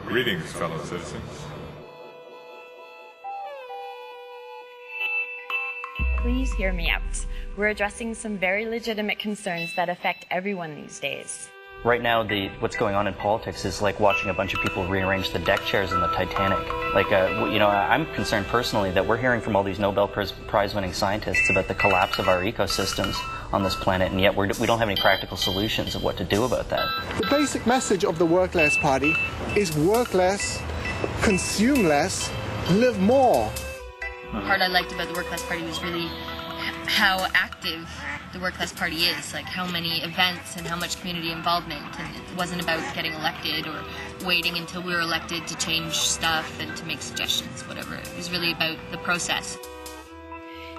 Greetings, fellow citizens. Please hear me out. We're addressing some very legitimate concerns that affect everyone these days. Right now, what's going on in politics is like watching a bunch of people rearrange the deck chairs in the Titanic. I'm concerned personally that we're hearing from all these Nobel Prize-winning scientists about the collapse of our ecosystems on this planet, and yet we don't have any practical solutions of what to do about that. The basic message of the Work Less Party is work less, consume less, live more. The part I liked about the Work Less Party was really how active the Work Less Party is, like how many events and how much community involvement, and it wasn't about getting elected or waiting until we were elected to change stuff and to make suggestions, whatever. It was really about the process.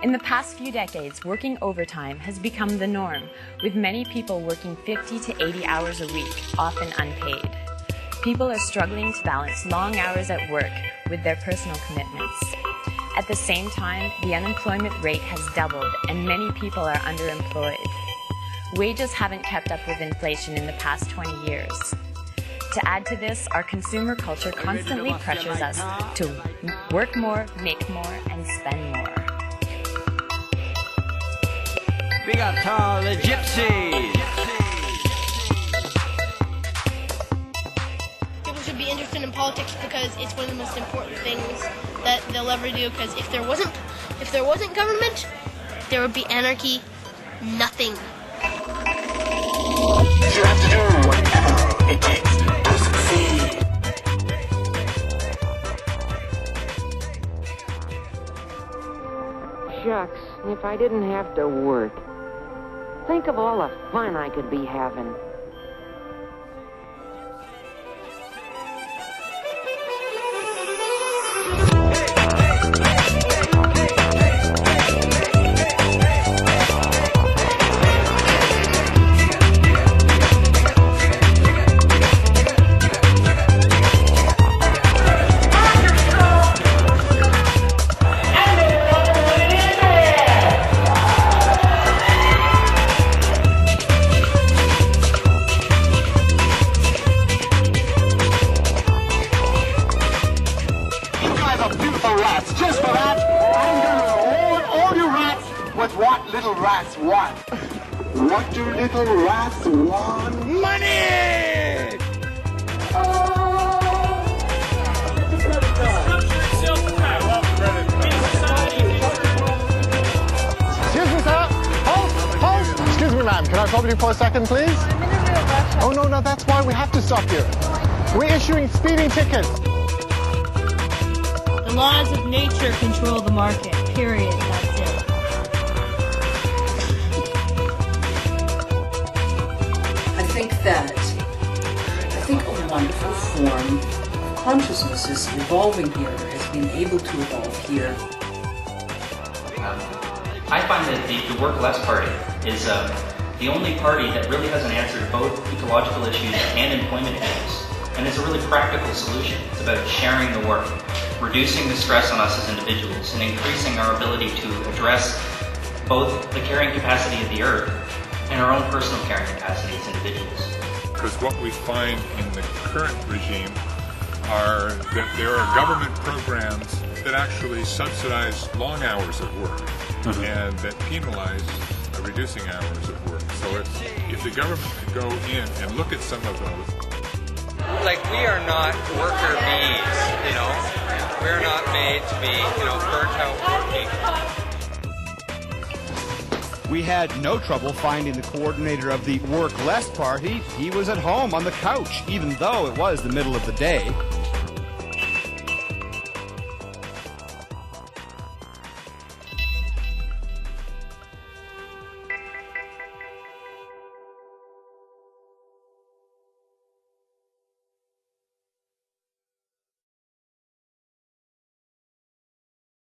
In the past few decades, working overtime has become the norm, with many people working 50 to 80 hours a week, often unpaid. People are struggling to balance long hours at work with their personal commitments. At the same time, the unemployment rate has doubled and many people are underemployed. Wages haven't kept up with inflation in the past 20 years. To add to this, our consumer culture constantly pressures us to work more, make more, and spend more. Big up to all the gypsies! People should be interested in politics because it's one of the most important things that they'll ever do, because if there wasn't government, there would be anarchy, nothing. You have to do whatever it takes to succeed. Shucks, if I didn't have to work. Think of all the fun I could be having. Just for that, I'm gonna reward all you rats with what little rats want. What do little rats want? Money! Excuse me, sir. Halt! Excuse me, ma'am. Can I trouble you for a second, please? I'm in a real rush. Oh, no, that's why we have to stop you. We're issuing speeding tickets. The laws of nature control the market, period. That's it. I think a wonderful form of consciousness is evolving here, has been able to evolve here. I find that the Work Less Party is the only party that really has an answer to both ecological issues and employment issues. And it's a really practical solution. It's about sharing the work, reducing the stress on us as individuals, and increasing our ability to address both the carrying capacity of the earth and our own personal carrying capacity as individuals. Because what we find in the current regime are that there are government programs that actually subsidize long hours of work and that penalize reducing hours of work. So if the government could go in and look at some of those. Like, we are not worker bees, you know? We're not made to be, burnt out working. We had no trouble finding the coordinator of the Work Less Party. He was at home on the couch, even though it was the middle of the day.